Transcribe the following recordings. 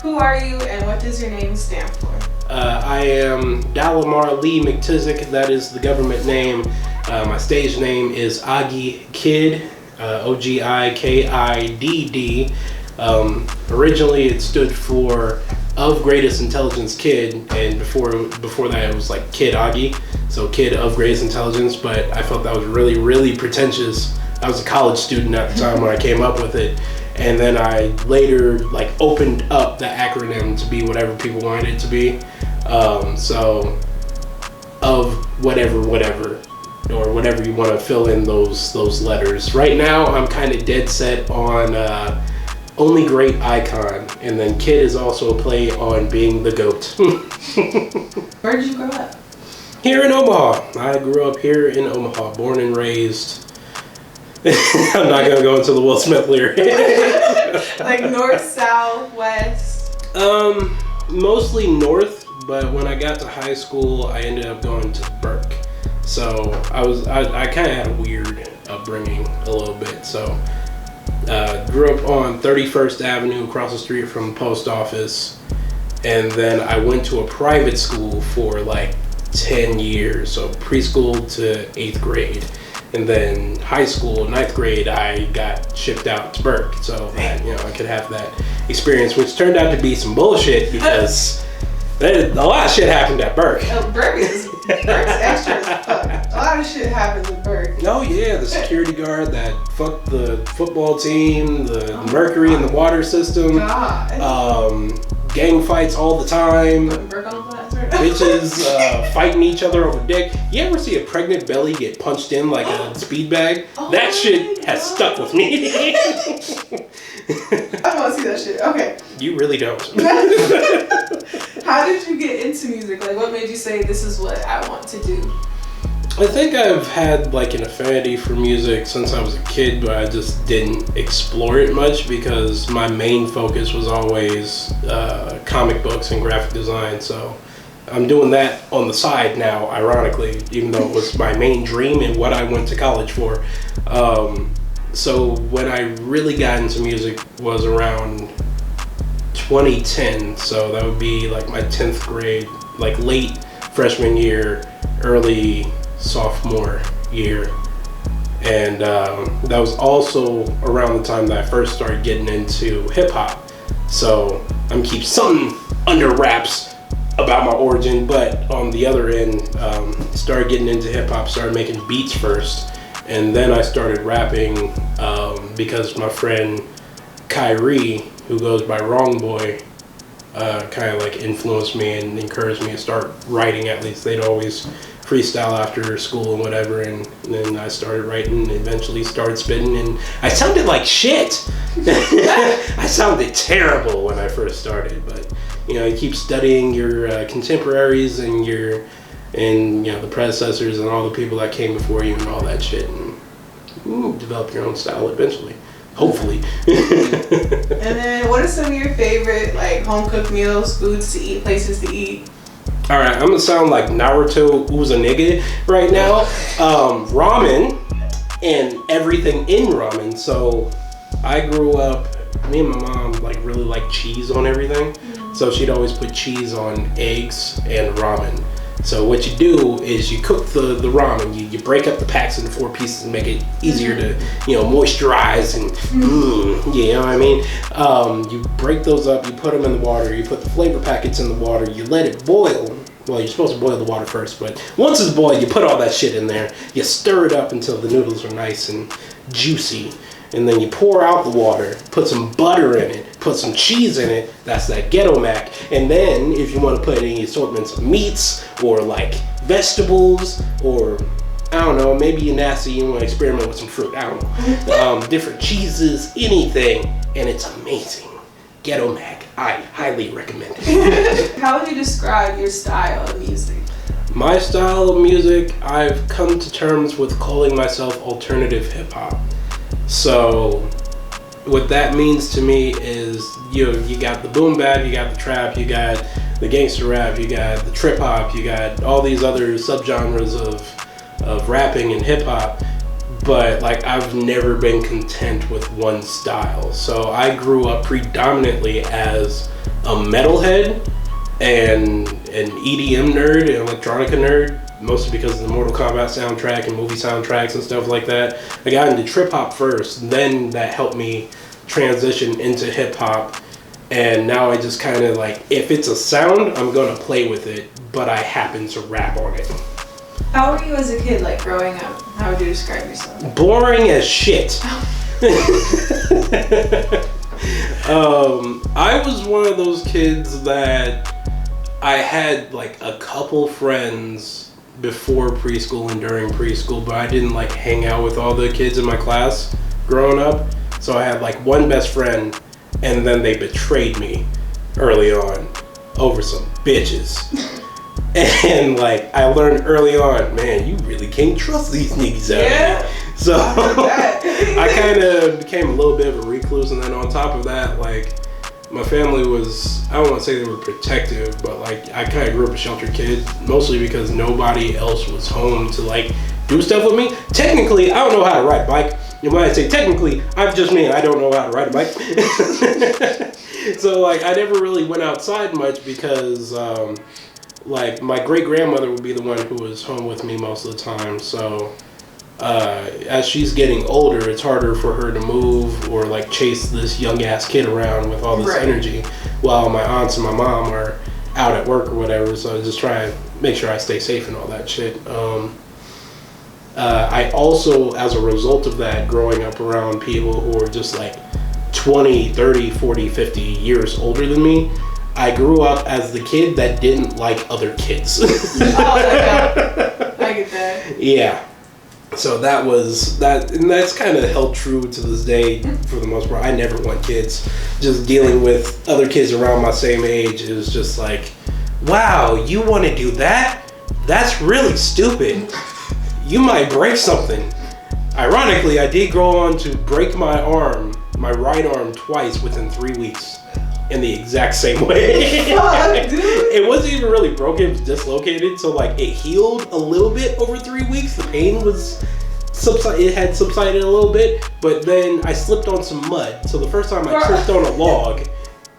Who are you and what does your name stand for? I am Dalamar Lee McTizik. That is the government name. My stage name is Agi Kid, Ogikidd. Originally, it stood for Of Greatest Intelligence Kid, and before that, it was like Kid Agi, so Kid of Greatest Intelligence. But I felt that was really, really pretentious. I was a college student at the time when I came up with it. And then I later opened up the acronym to be whatever people wanted it to be. So of whatever, or whatever you want to fill in those letters. Right now, I'm kind of dead set on Only Great Icon, and then Kid is also a play on being the GOAT. Where did you grow up? Here in Omaha. I grew up here in Omaha, born and raised. I'm not gonna go into the Will Smith lyric. Like north, south, west? Mostly north, but when I got to high school, I ended up going to Burke. So I kind of had a weird upbringing a little bit. So grew up on 31st Avenue across the street from the post office, and then I went to a private school for 10 years, so preschool to 8th grade. And then high school, 9th grade, I got shipped out to Burke, so that I could have that experience, which turned out to be some bullshit because a lot of shit happened at Burke. Oh, Burke's extra as fuck. A lot of shit happens at Burke. Oh yeah, the security guard that fucked the football team, the mercury in the water system. God. Gang fights all the time. Burke on the Bitches fighting each other over dick. You ever see a pregnant belly get punched in like a speed bag? That shit has stuck with me. I want to see that shit. Okay. You really don't. How did you get into music? What made you say this is what I want to do? I think I've had an affinity for music since I was a kid, but I just didn't explore it much because my main focus was always comic books and graphic design. So I'm doing that on the side now, ironically, even though it was my main dream and what I went to college for. So when I really got into music was around 2010. So that would be my 10th grade, late freshman year, early sophomore year. And that was also around the time that I first started getting into hip hop. So I'm keep something under wraps about my origin, but on the other end, started getting into hip hop, started making beats first, and then I started rapping because my friend Kyrie, who goes by Wrong Boy, kind of influenced me and encouraged me to start writing. At least they'd always freestyle after school and whatever, and then I started writing and eventually started spitting, and I sounded like shit. I sounded terrible when I first started, but you keep studying your contemporaries and the predecessors and all the people that came before you and all that shit, and develop your own style eventually, hopefully. And then what are some of your favorite home cooked meals, foods to eat, places to eat? All right, I'm gonna sound like Naruto Uzanage right now. Ramen and everything in ramen. So I grew up, me and my mom really like cheese on everything. So she'd always put cheese on eggs and ramen. So what you do is you cook the ramen, you break up the packs into 4 pieces and make it easier to, moisturize and, you know what I mean? You break those up, you put them in the water, you put the flavor packets in the water, you let it boil. Well, you're supposed to boil the water first, but once it's boiled, you put all that shit in there, you stir it up until the noodles are nice and juicy, and then you pour out the water, put some butter in it, put some cheese in it, that's that ghetto mac, and then if you want to put any assortments of meats or vegetables or I don't know, maybe you're nasty, you want to experiment with some fruit, I don't know, different cheeses, anything, and it's amazing. Ghetto mac, I highly recommend it. How would you describe your style of music? My style of music, I've come to terms with calling myself alternative hip hop. So what that means to me is you got the boom bap, you got the trap, you got the gangster rap, you got the trip hop, you got all these other subgenres of rapping and hip hop. but like I've never been content with one style. So I grew up predominantly as a metalhead and an EDM nerd and electronica nerd, mostly because of the Mortal Kombat soundtrack and movie soundtracks and stuff like that. I got into trip hop first, then that helped me transition into hip hop, and now I just kind of like, if it's a sound, I'm gonna play with it, but I happen to rap on it. How were you as a kid, like growing up? How would you describe yourself? Boring as shit. I was one of those kids that I had like a couple friends before preschool and during preschool, but I didn't like hang out with all the kids in my class growing up. So I had like one best friend, and then they betrayed me early on over some bitches. And like I learned early on, man, you really can't trust these niggas out here. So I kind of became a little bit of a recluse, and then on top of that, like my family was, I don't want to say they were protective, but like I kind of grew up a sheltered kid, mostly because nobody else was home to like do stuff with me. Technically, I don't know how to ride a bike. And when I say technically, I'm just me. I don't know how to ride a bike. So like I never really went outside much because like my great grandmother would be the one who was home with me most of the time. So as she's getting older, it's harder for her to move or like chase this young ass kid around with all this energy, while my aunts and my mom are out at work or whatever. So I just try to make sure I stay safe and all that shit. I also, as a result of that, growing up around people who are just like 20, 30, 40, 50 years older than me, I grew up as the kid that didn't like other kids. I get that. Yeah. So that was that, and that's kind of held true to this day for the most part. I never want kids. Just dealing with other kids around my same age is just like, wow, you want to do that? That's really stupid. You might break something. Ironically, I did go on to break my arm, my right arm, twice within 3 weeks. In the exact same way. Fuck, dude. It wasn't even really broken, it was dislocated. So like it healed a little bit over 3 weeks. The pain was it had subsided a little bit, but then I slipped on some mud. So the first time I tripped on a log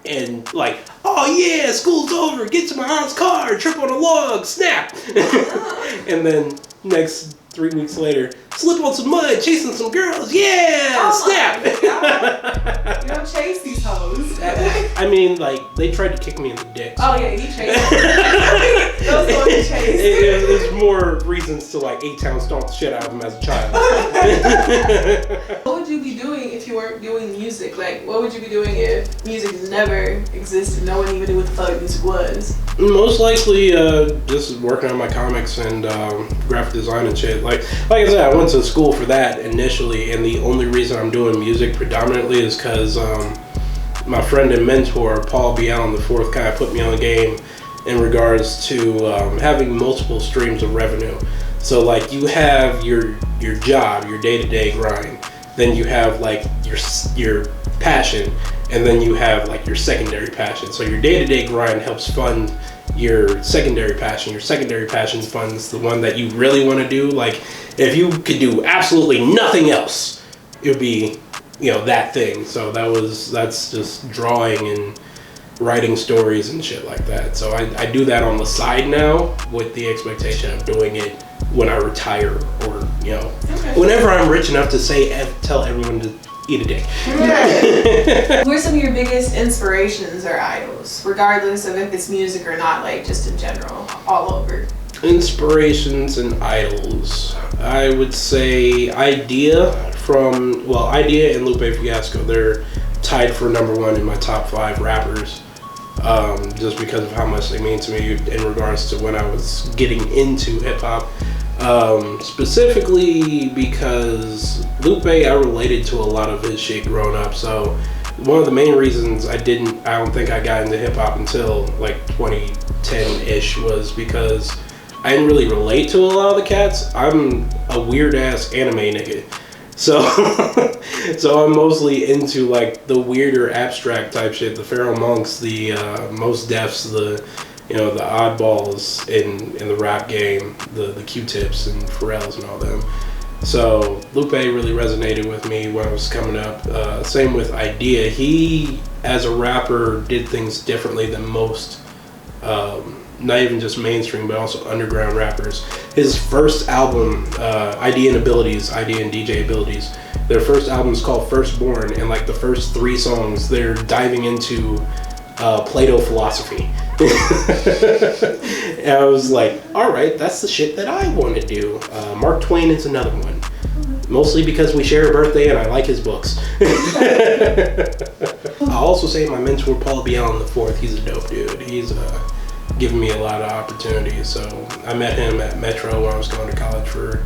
and like, oh yeah, school's over, get to my aunt's car, trip on a log, snap. And then next 3 weeks later, slip on some mud, chasing some girls, yeah, snap. You don't chase these hoes. I mean, like, they tried to kick me in the dick. Oh yeah, you chased. Those ones you chased. There's more reasons to like 8-town stomp the shit out of them as a child. What would you be doing if you weren't doing music? Like, what would you be doing if music never existed? No one even knew what the fuck music was. Most likely, just working on my comics and graphic design and shit. Like I said, I went to school for that initially, and the only reason I'm doing music predominantly is because my friend and mentor Paul B. Allen IV kind of put me on the game in regards to having multiple streams of revenue. So like you have your job, your day-to-day grind, then you have like your passion, and then you have like your secondary passion. So your day-to-day grind helps fund your secondary passion. Your secondary passion funds the one that you really want to do. Like if you could do absolutely nothing else, it would be, you know, that thing. So that's just drawing and writing stories and shit like that. So I do that on the side now with the expectation of doing it when I retire, or, you know, whenever I'm rich enough to tell everyone to eat a dick. Who are some of your biggest inspirations or idols, regardless of if it's music or not, like just in general, all over? Inspirations and idols. I would say Idea and Lupe Fiasco. They're tied for #1 in my top 5 rappers. Just because of how much they mean to me in regards to when I was getting into hip hop. Specifically because Lupe, I related to a lot of his shit growing up. So one of the main reasons I don't think I got into hip hop until like 2010-ish was because I didn't really relate to a lot of the cats. I'm a weird ass anime nigga. So I'm mostly into like the weirder abstract type shit, the Pharaoh Monks, the Mos Defs, the oddballs in the rap game, the Q-Tips and Pharrells and all them. So Lupe really resonated with me when I was coming up. Same with Idea. He, as a rapper, did things differently than most, not even just mainstream, but also underground rappers. His first album, Idea and DJ Abilities, their first album is called Firstborn, and like the first 3 songs, they're diving into Plato philosophy. And I was like, all right, that's the shit that I want to do. Mark Twain is another one. Mostly because we share a birthday and I like his books. I'll also say my mentor, Paul Beyond IV, he's a dope dude. He's given me a lot of opportunities. So I met him at Metro when I was going to college for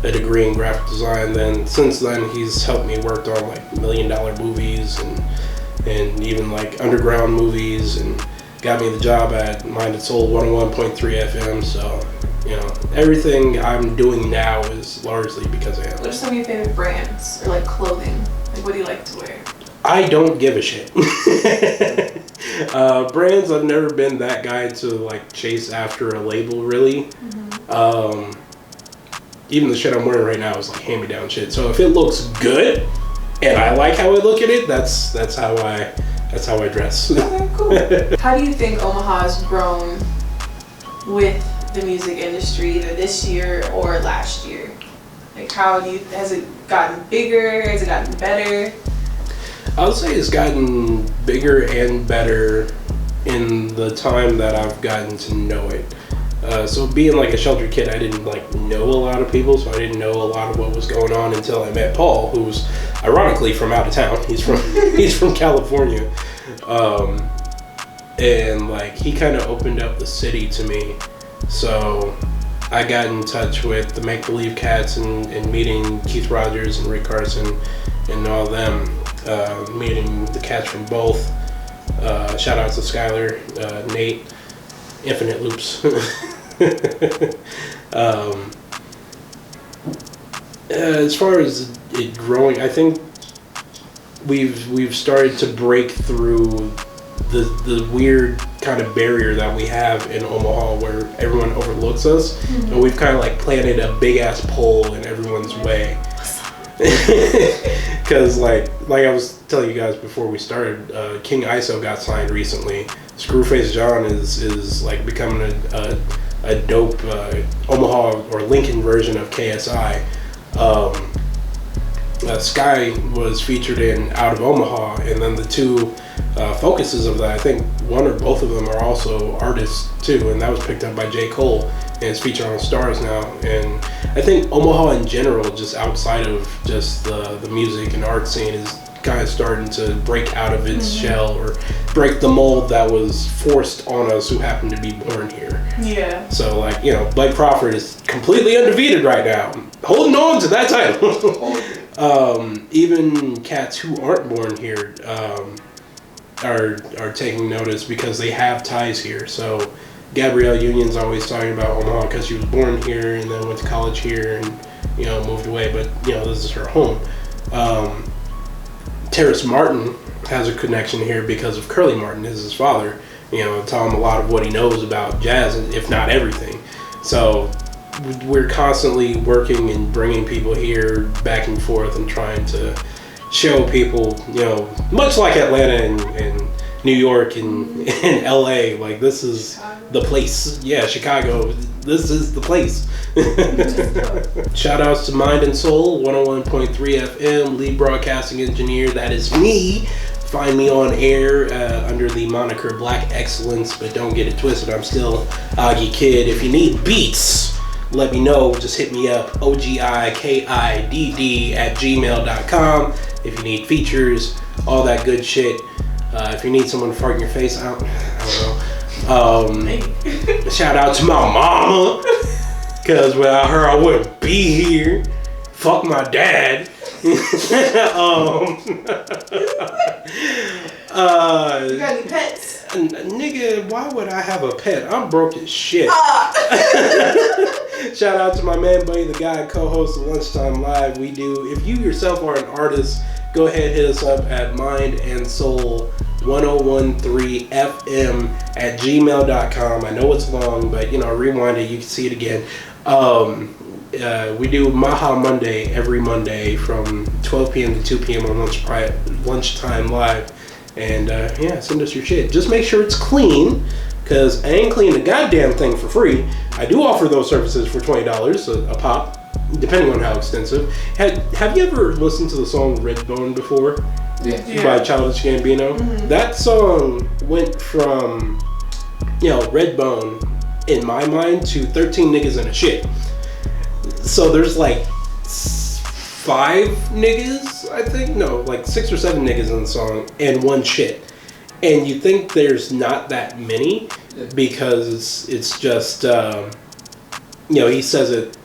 a degree in graphic design. Then since then, he's helped me work on like $1 million movies and even like underground movies, and got me the job at Mind and Soul 101.3 FM. So, you know, everything I'm doing now is largely because of him. What are some of your favorite brands or like clothing? Like, what do you like to wear? I don't give a shit. Brands, I've never been that guy to like chase after a label really. Mm-hmm. Even the shit I'm wearing right now is like hand-me-down shit. So if it looks good and I like how I look at it, that's how I dress. Okay, cool. How do you think Omaha has grown with the music industry, either this year or last year? Like, has it gotten bigger? Has it gotten better? I would say it's gotten bigger and better in the time that I've gotten to know it. So being like a sheltered kid, I didn't like know a lot of people, so I didn't know a lot of what was going on until I met Paul, who's ironically from out of town. He's from California, and like he kind of opened up the city to me. So I got in touch with the Make Believe Cats and meeting Keith Rogers and Rick Carson and all them, meeting the cats from both. Shout out to Skylar, Nate, Infinite Loops. As far as it growing, I think we've started to break through the weird kind of barrier that we have in Omaha where everyone overlooks us, mm-hmm. and we've kind of like planted a big ass pole in everyone's way. Because like I was telling you guys before we started, King ISO got signed recently. Screwface John is like becoming a dope Omaha or Lincoln version of KSI. Sky was featured in Out of Omaha, and then the two focuses of that, I think one or both of them are also artists too, and that was picked up by J. Cole and it's featured on Stars now. And I think Omaha in general, just outside of just the music and art scene, is kind of starting to break out of its mm-hmm. shell or break the mold that was forced on us who happen to be born here. Yeah. So like, you know, Blake Crawford is completely undefeated right now, holding on to that title. Even cats who aren't born here are taking notice because they have ties here. So Gabrielle Union's always talking about Omaha because she was born here and then went to college here and, you know, moved away, but, you know, this is her home. Terrace Martin has a connection here because of Curly Martin, is his father. You know, tell him a lot of what he knows about jazz, if not everything. So we're constantly working and bringing people here back and forth and trying to show people, you know, much like Atlanta and New York and LA, like this is the place. Yeah, Chicago, this is the place. Shout outs to Mind and Soul 101.3 FM, lead broadcasting engineer, that is me. Find me on air under the moniker Black Excellence, but don't get it twisted, I'm still Augie Kid. If you need beats, let me know. Just hit me up, ogikidd@gmail.com. If you need features, all that good shit. If you need someone to fart in your face, I don't know. Shout out to my mama, because without her I wouldn't be here. Fuck my dad. You got any pets? Nigga, why would I have a pet? I'm broke as shit. Shout out to my man Buddy the Guy, co-host of Lunchtime Live. We do, if you yourself are an artist, go ahead, hit us up at Mind and Soul 1013fm@gmail.com. I know it's long, but you know, rewind it, you can see it again. We do Maha Monday every Monday from 12 p.m. to 2 p.m. on lunchtime live. And yeah, send us your shit. Just make sure it's clean, because I ain't clean the goddamn thing for free. I do offer those services for $20 a pop, depending on how extensive. Have you ever listened to the song Redbone before? Yeah. By Childish Gambino? Mm-hmm. That song went from, Redbone, in my mind, to 13 niggas and a shit. So there's like 5 niggas, I think? No, like 6 or 7 niggas in the song and 1 shit. And you think there's not that many because it's just, he says it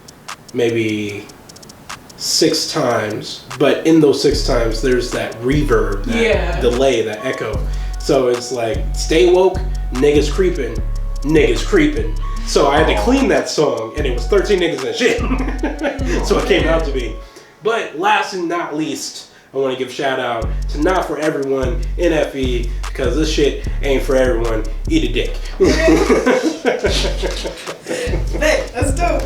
maybe 6 times, but in those 6 times there's that reverb, that delay, that echo. So it's like, stay woke, niggas creeping. So I had to clean that song, and it was 13 niggas and shit. So it came out to be. But last and not least, I want to give shout out to Not For Everyone, NFE, because this shit ain't for everyone. Eat a dick. That's dope.